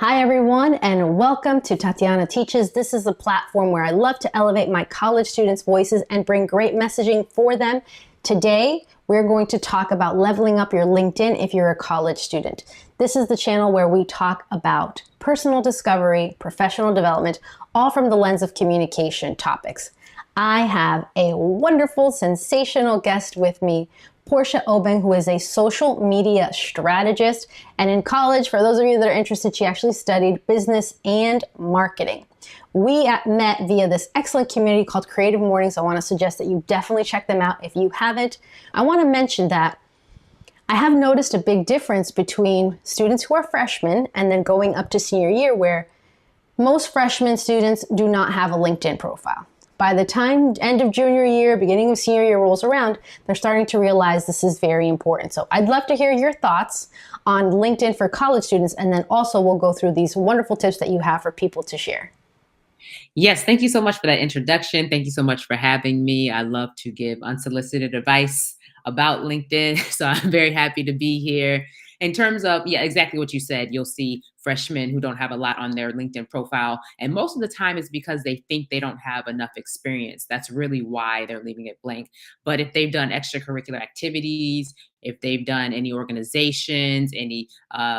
Hi, everyone, and welcome to Tatiana Teaches. This is a platform where I love to elevate my college students' voices and bring great messaging for them. Today, we're going to talk about leveling up your LinkedIn if you're a college student. This is the channel where we talk about personal discovery, professional development, all from the lens of communication topics. I have a wonderful, sensational guest with me, Portia Obeng, who is a social media strategist. And in college, for those of you that are interested, she actually studied business and marketing. We met via this excellent community called Creative Mornings. I want to suggest that you definitely check them out if you haven't. I want to mention that I have noticed a big difference between students who are freshmen and then going up to senior year, where most freshman students do not have a LinkedIn profile. By the time end of junior year, beginning of senior year rolls around, they're starting to realize this is very important. So I'd love to hear your thoughts on LinkedIn for college students, and then also we'll go through these wonderful tips that you have for people to share. Yes, thank you so much for that introduction. Thank you so much for having me. I love to give unsolicited advice about LinkedIn, so I'm very happy to be here. In terms of, yeah, exactly what you said, you'll see freshmen who don't have a lot on their LinkedIn profile. And most of the time it's because they think they don't have enough experience. That's really why they're leaving it blank. But if they've done extracurricular activities, if they've done any organizations, any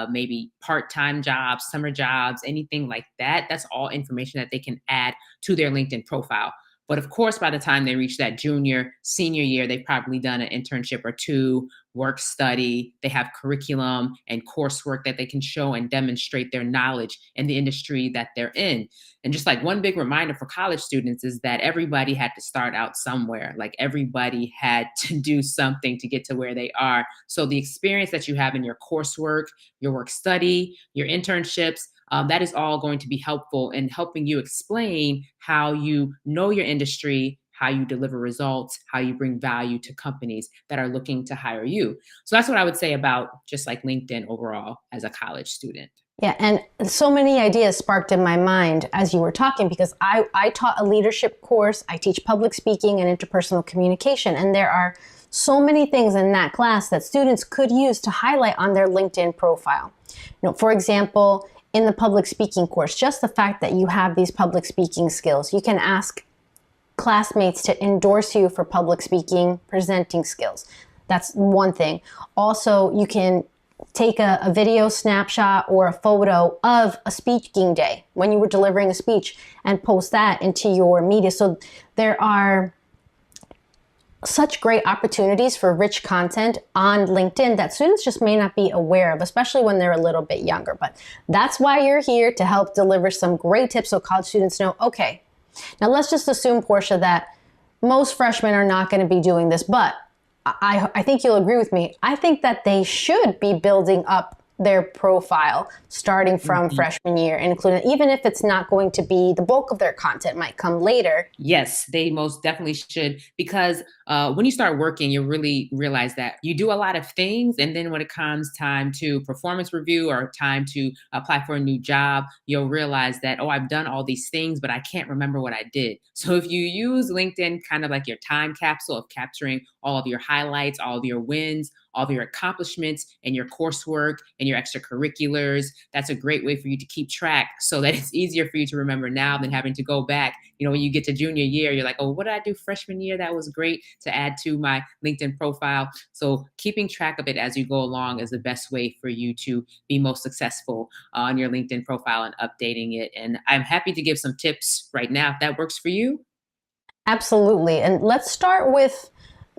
maybe part-time jobs, summer jobs, anything like that, that's all information that they can add to their LinkedIn profile. But of course, by the time they reach that junior, senior year, they've probably done an internship or two, work study. They have curriculum and coursework that they can show and demonstrate their knowledge in the industry that they're in. And just like one big reminder for college students is that everybody had to start out somewhere. Like everybody had to do something to get to where they are. So the experience that you have in your coursework, your work study, your internships, that is all going to be helpful in helping you explain how you know your industry, how you deliver results, how you bring value to companies that are looking to hire you. So that's what I would say about just like LinkedIn overall as a college student. Yeah, and so many ideas sparked in my mind as you were talking, because I taught a leadership course. I teach public speaking and interpersonal communication, and there are so many things in that class that students could use to highlight on their LinkedIn profile. For example, in the public speaking course, just the fact that you have these public speaking skills. You can ask classmates to endorse you for public speaking, presenting skills. That's one thing. Also, you can take a video snapshot or a photo of a speaking day when you were delivering a speech and post that into your media. So there are such great opportunities for rich content on LinkedIn that students just may not be aware of, especially when they're a little bit younger. But that's why you're here, to help deliver some great tips so college students know, okay, now let's just assume, Portia, that most freshmen are not going to be doing this, but I think you'll agree with me. I think that they should be building up their profile starting from freshman year, including, even if it's not going to be the bulk of their content, might come later. Yes, they most definitely should, because when you start working, you really realize that you do a lot of things. And then when it comes time to performance review or time to apply for a new job, you'll realize that, oh, I've done all these things, but I can't remember what I did. So if you use LinkedIn kind of like your time capsule of capturing all of your highlights, all of your wins, all of your accomplishments and your coursework and your extracurriculars, that's a great way for you to keep track, so that it's easier for you to remember now than having to go back. When you get to junior year, you're like, oh, what did I do freshman year? That was great to add to my LinkedIn profile. So keeping track of it as you go along is the best way for you to be most successful on your LinkedIn profile and updating it. And I'm happy to give some tips right now if that works for you. Absolutely. And let's start with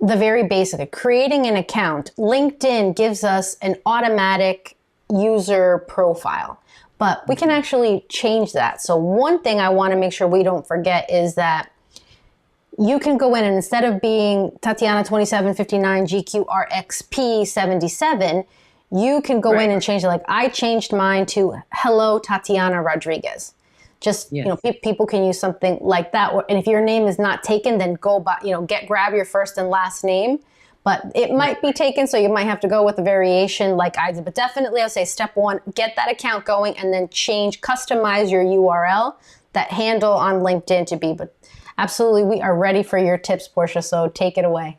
the very basic, creating an account. LinkedIn gives us an automatic user profile, but we can actually change that. So one thing I want to make sure we don't forget is that you can go in, and instead of being Tatiana 2759 GQRXP 77, you can go in and change it. Like I changed mine to Hello Tatiana Rodriguez. Just, Yes. People can use something like that. And if your name is not taken, then go by, grab your first and last name. But it might be taken, so you might have to go with a variation like I did. But definitely, I'll say step one, get that account going, and then customize your URL, that handle on LinkedIn to be. But absolutely, we are ready for your tips, Portia, so take it away.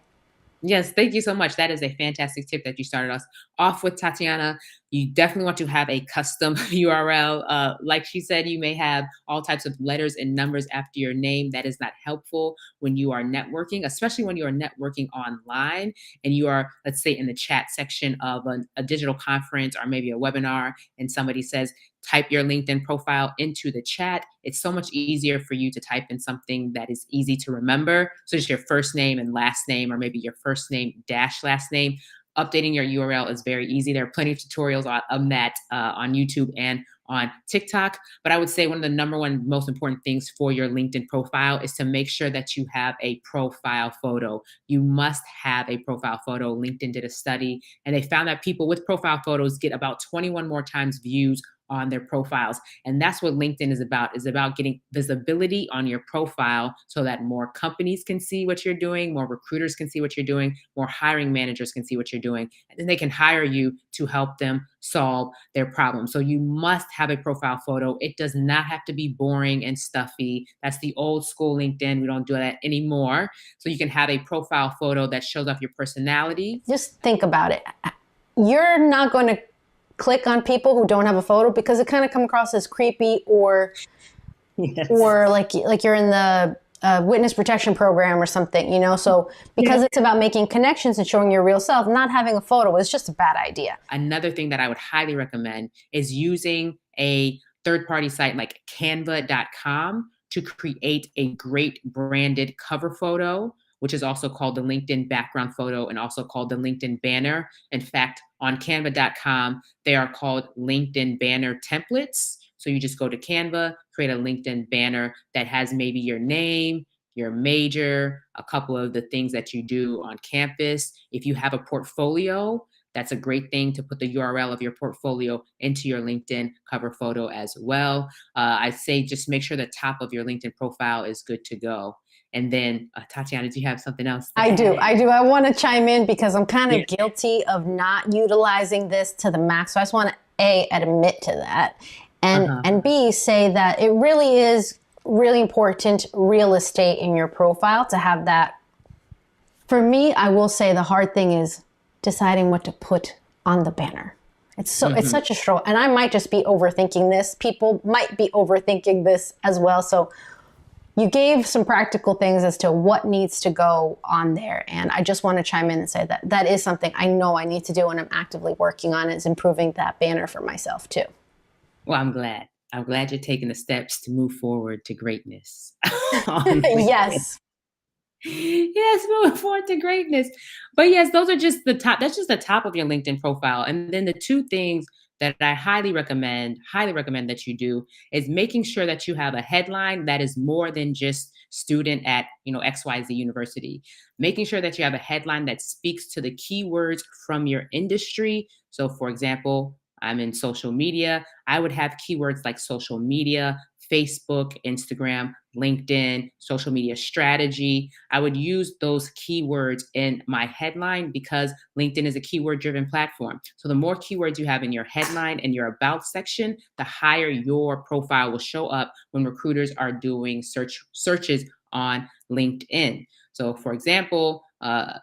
Yes, thank you so much. That is a fantastic tip that you started us off with, Tatiana. You definitely want to have a custom URL. Like she said, you may have all types of letters and numbers after your name. That is not helpful when you are networking, especially when you are networking online and you are, let's say, in the chat section of a digital conference or maybe a webinar, and somebody says, type your LinkedIn profile into the chat. It's so much easier for you to type in something that is easy to remember. So just your first name and last name, or maybe your first name dash last name. Updating your URL is very easy. There are plenty of tutorials on that on YouTube and on TikTok. But I would say one of the number one most important things for your LinkedIn profile is to make sure that you have a profile photo. You must have a profile photo. LinkedIn did a study and they found that people with profile photos get about 21 more times views on their profiles. And that's what LinkedIn is about getting visibility on your profile so that more companies can see what you're doing, more recruiters can see what you're doing, more hiring managers can see what you're doing, and then they can hire you to help them solve their problem. So you must have a profile photo. It does not have to be boring and stuffy. That's the old school LinkedIn. We don't do that anymore. So you can have a profile photo that shows off your personality. Just think about it. You're not going to click on people who don't have a photo because it kind of come across as creepy or Yes. or like you're in the witness protection program or something, you know? So because it's about making connections and showing your real self, not having a photo is just a bad idea. Another thing that I would highly recommend is using a third-party site like canva.com to create a great branded cover photo, which is also called the LinkedIn background photo and also called the LinkedIn banner. In fact, on canva.com, they are called LinkedIn banner templates. So you just go to Canva, create a LinkedIn banner that has maybe your name, your major, a couple of the things that you do on campus. If you have a portfolio, that's a great thing to put the URL of your portfolio into your LinkedIn cover photo as well. I say just make sure the top of your LinkedIn profile is good to go. And then, Tatiana, do you have something else to I do. add? I want to chime in because I'm kind of Yeah. guilty of not utilizing this to the max. So I just want to admit to that, Uh-huh. and B, say that it really is really important real estate in your profile to have that. For me, I will say the hard thing is deciding what to put on the banner. It's such a struggle, and I might just be overthinking this. People might be overthinking this as well. So you gave some practical things as to what needs to go on there. And I just want to chime in and say that that is something I know I need to do and I'm actively working on is improving that banner for myself too. Well, I'm glad. I'm glad you're taking the steps to move forward to greatness on LinkedIn. Yes. Yes, moving forward to greatness. But yes, those are just the top. That's just the top of your LinkedIn profile. And then the two things that I highly recommend that you do is making sure that you have a headline that is more than just student at, XYZ University. Making sure that you have a headline that speaks to the keywords from your industry. So for example, I'm in social media. I would have keywords like social media, Facebook, Instagram, LinkedIn, social media strategy. I would use those keywords in my headline because LinkedIn is a keyword driven platform. So the more keywords you have in your headline and your about section, the higher your profile will show up when recruiters are doing searches on LinkedIn. So for example,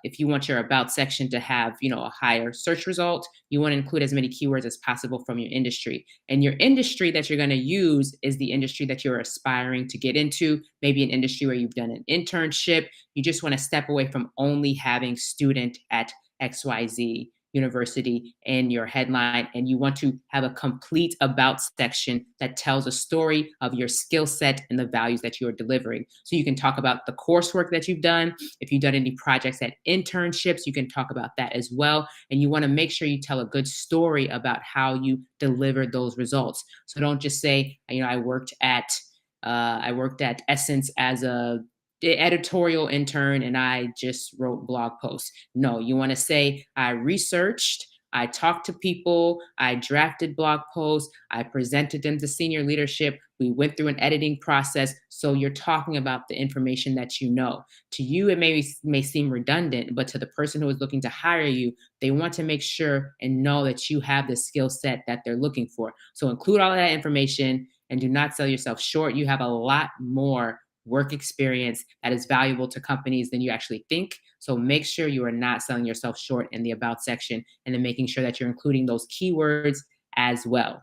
if you want your about section to have, a higher search result, you want to include as many keywords as possible from your industry. And your industry that you're going to use is the industry that you're aspiring to get into, maybe an industry where you've done an internship. You just want to step away from only having student at XYZ University in your headline, and you want to have a complete about section that tells a story of your skill set and the values that you are delivering. So you can talk about the coursework that you've done. If you've done any projects at internships, you can talk about that as well. And you want to make sure you tell a good story about how you delivered those results. So don't just say, I worked at Essence as a editorial intern and I just wrote blog posts. No, you want to say, I researched, I talked to people, I drafted blog posts, I presented them to senior leadership. We went through an editing process. So you're talking about the information that you know. To you, it may seem redundant, but to the person who is looking to hire you, they want to make sure and know that you have the skill set that they're looking for. So include all of that information and do not sell yourself short. You have a lot more work experience that is valuable to companies than you actually think. So make sure you are not selling yourself short in the about section, and then making sure that you're including those keywords as well.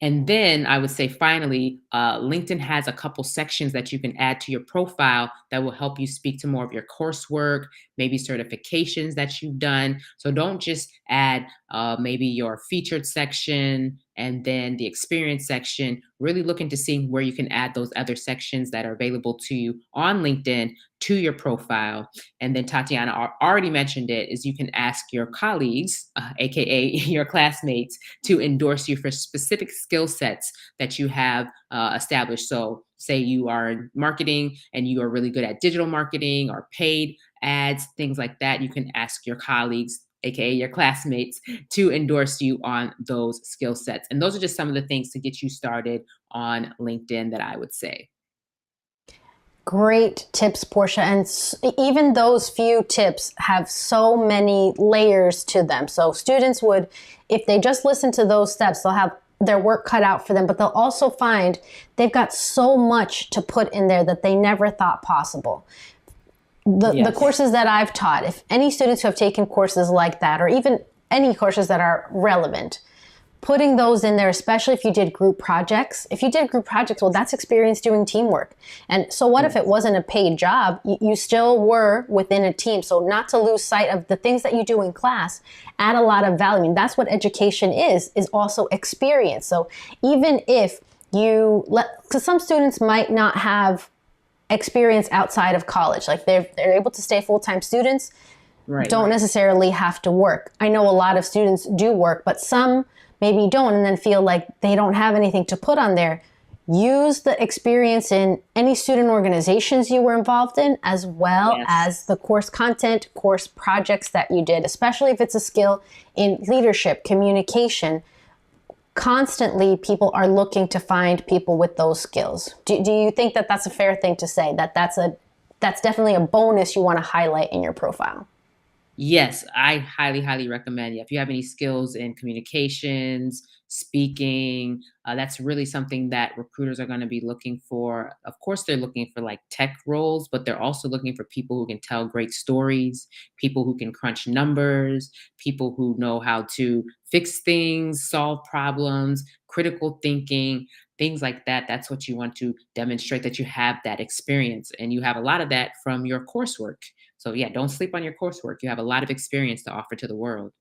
And then I would say finally, LinkedIn has a couple sections that you can add to your profile that will help you speak to more of your coursework, maybe certifications that you've done. So don't just add maybe your featured section and then the experience section. Really look into seeing where you can add those other sections that are available to you on LinkedIn to your profile. And then Tatiana already mentioned it, is you can ask your colleagues, AKA your classmates, to endorse you for specific skill sets that you have established. So say you are in marketing and you are really good at digital marketing or paid ads, things like that. You can ask your colleagues, AKA your classmates, to endorse you on those skill sets. And those are just some of the things to get you started on LinkedIn that I would say. Great tips, Portia. And even those few tips have so many layers to them. So students would, if they just listen to those steps, they'll have their work cut out for them, but they'll also find they've got so much to put in there that they never thought possible. The courses that I've taught, if any students who have taken courses like that, or even any courses that are relevant, putting those in there, especially if you did group projects. If you did group projects, well, that's experience doing teamwork. And so what if it wasn't a paid job? You still were within a team. So not to lose sight of the things that you do in class add a lot of value. And that's what education is also experience. So even if because some students might not have experience outside of college, like they're able to stay full-time students, don't necessarily have to work. I know a lot of students do work, but some maybe don't, and then feel like they don't have anything to put on there. Use the experience in any student organizations you were involved in, as well as the course content, course projects that you did, especially if it's a skill in leadership, communication. Constantly, people are looking to find people with those skills. Do you think that that's a fair thing to say, that that's definitely a bonus you want to highlight in your profile? Yes, I highly, highly recommend. If you have any skills in communications, speaking, that's really something that recruiters are going to be looking for. Of course, they're looking for like tech roles, but they're also looking for people who can tell great stories, people who can crunch numbers, people who know how to fix things, solve problems, critical thinking, things like that. That's what you want to demonstrate, that you have that experience, and you have a lot of that from your coursework. So yeah, don't sleep on your coursework. You have a lot of experience to offer to the world.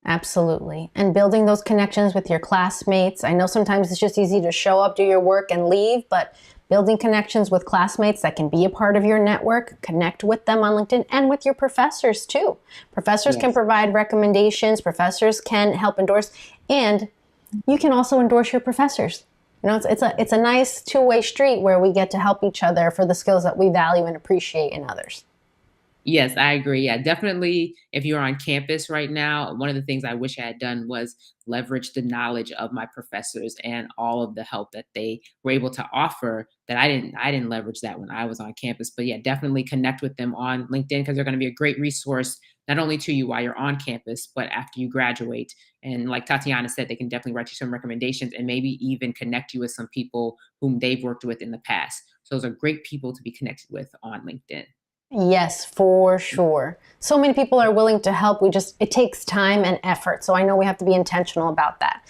Absolutely. And building those connections with your classmates. I know sometimes it's just easy to show up, do your work, and leave, but building connections with classmates that can be a part of your network, connect with them on LinkedIn, and with your professors too. Professors can provide recommendations, professors can help endorse, and you can also endorse your professors. You know, it's a nice two-way street where we get to help each other for the skills that we value and appreciate in others. Yes, I agree. Yeah, definitely. If you're on campus right now, one of the things I wish I had done was leverage the knowledge of my professors and all of the help that they were able to offer, that I didn't leverage that when I was on campus. But yeah, definitely connect with them on LinkedIn, because they're going to be a great resource, not only to you while you're on campus, but after you graduate. And like Tatiana said, they can definitely write you some recommendations and maybe even connect you with some people whom they've worked with in the past. So those are great people to be connected with on LinkedIn. Yes, for sure. So many people are willing to help. It takes time and effort. So I know we have to be intentional about that.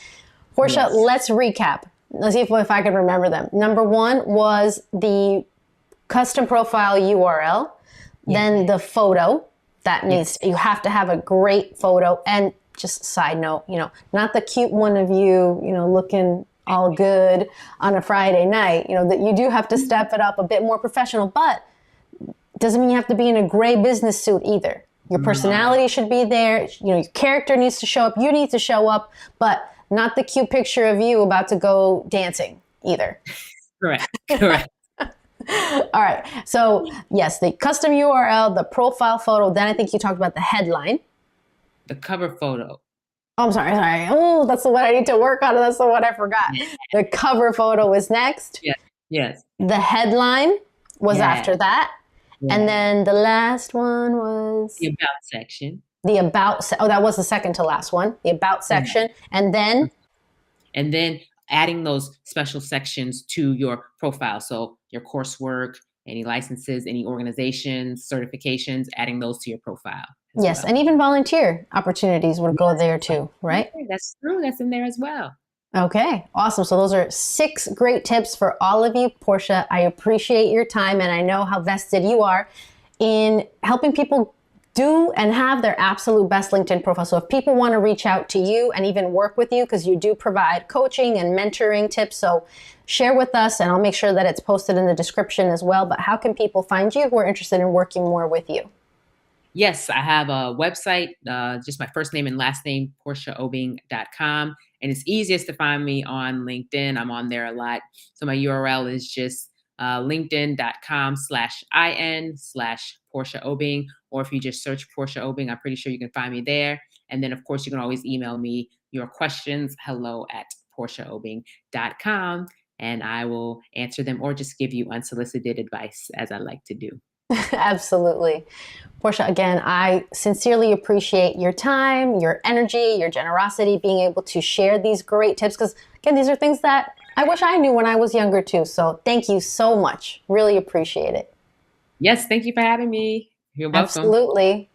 Portia, let's recap. Let's see if I could remember them. Number one was the custom profile URL, then the photo that you have to have a great photo. And just side note, not the cute one of you, looking all good on a Friday night, that you do have to step it up a bit more professional, but doesn't mean you have to be in a gray business suit either. Your personality should be there. Your character needs to show up. You need to show up, but not the cute picture of you about to go dancing either. Correct. Correct. All right. So yes, the custom URL, the profile photo. Then I think you talked about the headline. The cover photo. Oh, I'm sorry. Oh, that's the one I need to work on. That's the one I forgot. The cover photo was next. Yes. Yes. The headline was after that. Yeah. And then the last one was the about section. That was the second to last one. The about section. And then adding those special sections to your profile. So your coursework, any licenses, any organizations, certifications, adding those to your profile as Yes, well. and even volunteer opportunities would go there too, right? Okay, that's true. That's in there as well. Okay, awesome. So those are 6 great tips for all of you. Portia, I appreciate your time and I know how vested you are in helping people do and have their absolute best LinkedIn profile. So if people want to reach out to you and even work with you, because you do provide coaching and mentoring tips, so share with us and I'll make sure that it's posted in the description as well. But how can people find you who are interested in working more with you? Yes, I have a website, just my first name and last name, portiaobing.com. And it's easiest to find me on LinkedIn. I'm on there a lot. So my URL is just linkedin.com/in/Portia Obing. Or if you just search Portia Obing, I'm pretty sure you can find me there. And then, of course, you can always email me your questions, hello@portiaobing.com, and I will answer them or just give you unsolicited advice as I like to do. Absolutely. Portia, again, I sincerely appreciate your time, your energy, your generosity, being able to share these great tips. Because, again, these are things that I wish I knew when I was younger, too. So thank you so much. Really appreciate it. Yes, thank you for having me. You're welcome. Absolutely.